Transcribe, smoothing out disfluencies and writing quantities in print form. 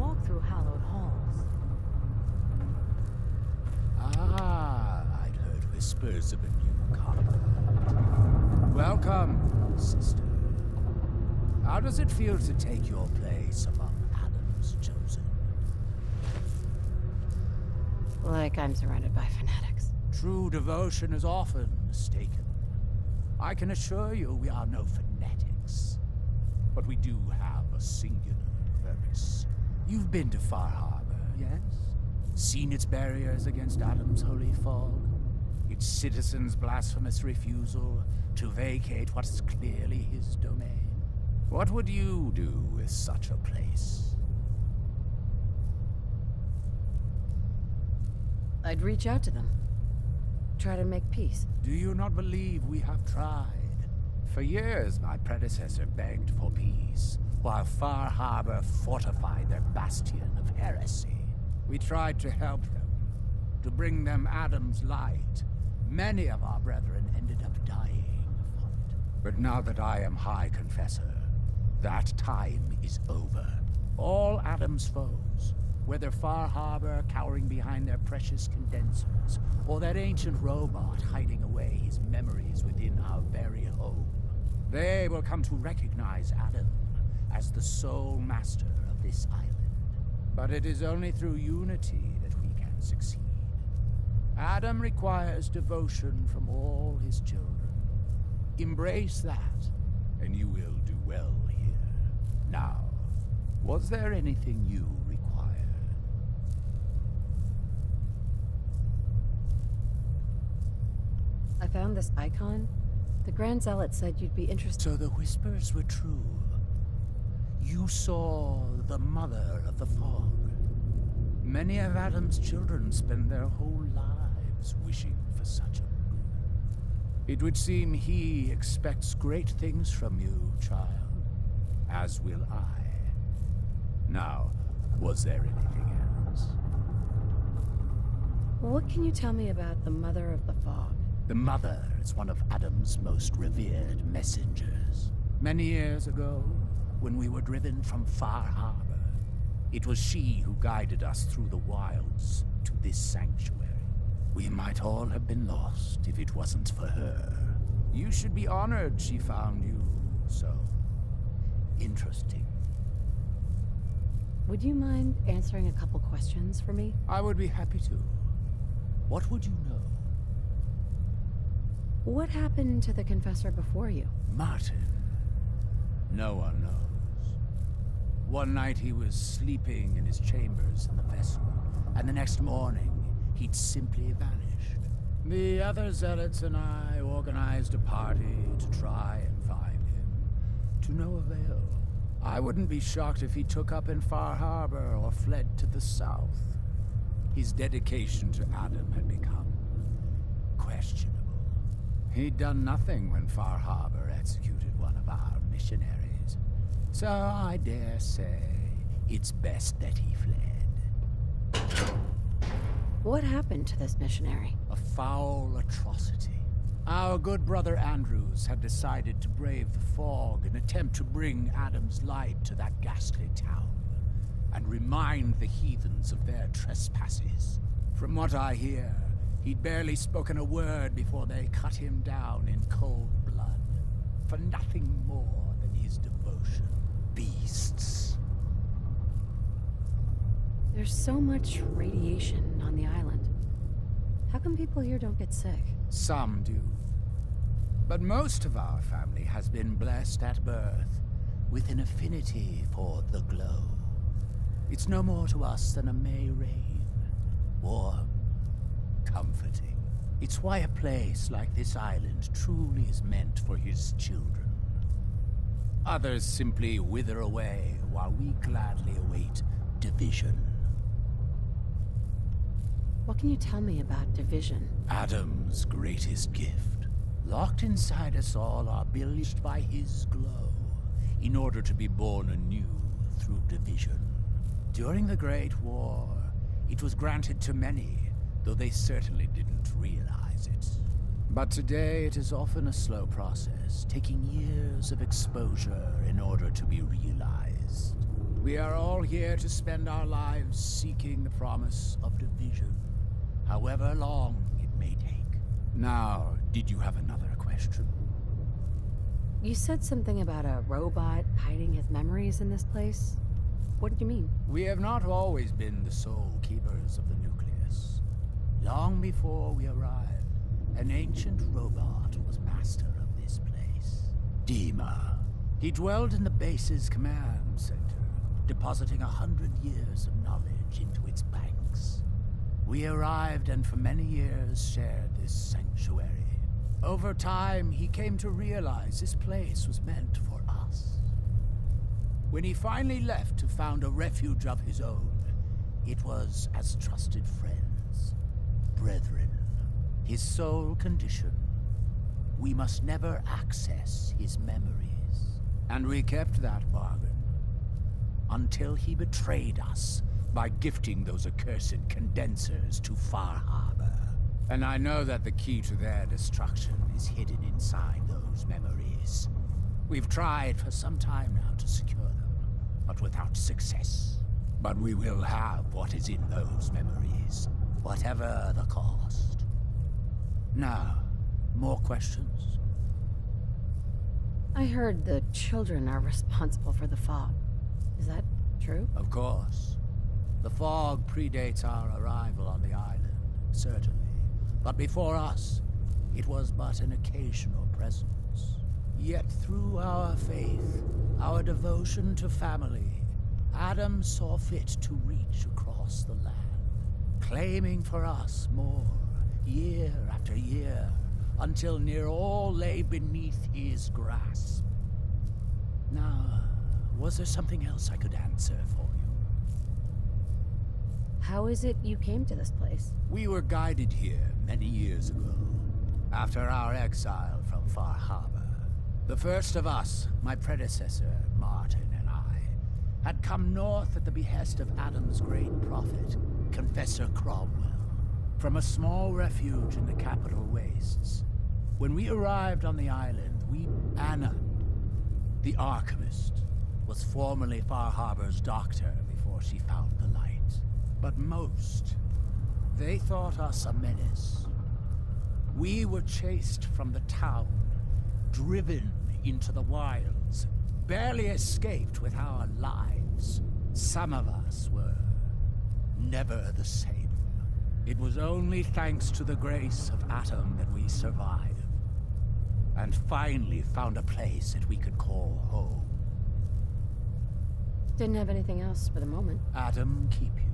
walk through hallowed halls. Ah, I'd heard whispers of a newcomer. Welcome, sister. How does it feel to take your place among Adam's chosen? Like I'm surrounded by fanatics. True devotion is often mistaken. I can assure you we are no fanatics. But we do have a singular purpose. You've been to Far Harbor, yes? Seen its barriers against Adam's holy fog? Its citizens' blasphemous refusal to vacate what is clearly his domain? What would you do with such a place? I'd reach out to them. Try to make peace. Do you not believe we have tried? For years, my predecessor begged for peace, while Far Harbor fortified their bastion of heresy. We tried to help them, to bring them Adam's light. Many of our brethren ended up dying for it. But now that I am High Confessor, that time is over. All Adam's foes, whether Far Harbor cowering behind their precious condensers, or that ancient robot hiding away his memories within our very home, they will come to recognize Adam as the sole master of this island. But it is only through unity that we can succeed. Adam requires devotion from all his children. Embrace that, and you will do well here. Now, was there anything you required? I found this icon. The Grand Zealot said you'd be interested. So the whispers were true. You saw the mother of the fog. Many of Adam's children spend their whole lives wishing for such a boon. It would seem he expects great things from you, child. As will I. Now, was there anything else? What can you tell me about the Mother of the Fog? The Mother is one of Adam's most revered messengers. Many years ago, when we were driven from Far Harbor, it was she who guided us through the wilds to this sanctuary. We might all have been lost if it wasn't for her. You should be honored she found you so interesting. Would you mind answering a couple questions for me? I would be happy to. What would you know? What happened to the Confessor before you? Martin. No one knows. One night he was sleeping in his chambers in the vessel, and the next morning he'd simply vanished. The other zealots and I organized a party to try and find him, to no avail. I wouldn't be shocked if he took up in Far Harbor or fled to the south. His dedication to Adam had become questionable. He'd done nothing when Far Harbor executed one of our missionaries. So I dare say it's best that he fled. What happened to this missionary? A foul atrocity. Our good brother Andrews had decided to brave the fog and attempt to bring Adam's light to that ghastly town, and remind the heathens of their trespasses. From what I hear, he'd barely spoken a word before they cut him down in cold blood, for nothing more than his devotion. Beasts. There's so much radiation on the island. How come people here don't get sick? Some do. But most of our family has been blessed at birth with an affinity for the glow. It's no more to us than a May rain. Warm, comforting. It's why a place like this island truly is meant for his children. Others simply wither away while we gladly await division. What can you tell me about division? Adam's greatest gift. Locked inside us all are bewitched by his glow, in order to be born anew through division. During the Great War, it was granted to many, though they certainly didn't realize it. But today it is often a slow process, taking years of exposure in order to be realized. We are all here to spend our lives seeking the promise of division, however long it may take. Now, did you have another question? You said something about a robot hiding his memories in this place. What did you mean? We have not always been the sole keepers of the nucleus. Long before we arrived, an ancient robot was master of this place. Dima. He dwelled in the base's command center, depositing 100 years of knowledge into its banks. We arrived and for many years shared this sanctuary. Over time, he came to realize this place was meant for us. When he finally left to found a refuge of his own, it was as trusted friends, brethren. His sole condition: we must never access his memories. And we kept that bargain, until he betrayed us by gifting those accursed condensers to Far Harbor. And I know that the key to their destruction is hidden inside those memories. We've tried for some time now to secure them, but without success. But we will have what is in those memories, whatever the cost. Now, more questions? I heard the children are responsible for the fog. Is that true? Of course. The fog predates our arrival on the island, certainly. But before us, it was but an occasional presence. Yet through our faith, our devotion to family, Adam saw fit to reach across the land, claiming for us more, year after year, until near all lay beneath his grasp. Now, was there something else I could answer for you? How is it you came to this place? We were guided here many years ago, after our exile from Far Harbor. The first of us, my predecessor, Martin, and I, had come north at the behest of Adam's great prophet, Confessor Cromwell, from a small refuge in the capital wastes. When we arrived on the island, Anna, the Archivist, was formerly Far Harbor's doctor before she found the light. But most, they thought us a menace. We were chased from the town, driven into the wilds, barely escaped with our lives. Some of us were never the same. It was only thanks to the grace of Adam that we survived, and finally found a place that we could call home. Didn't have anything else for the moment. Adam keep you.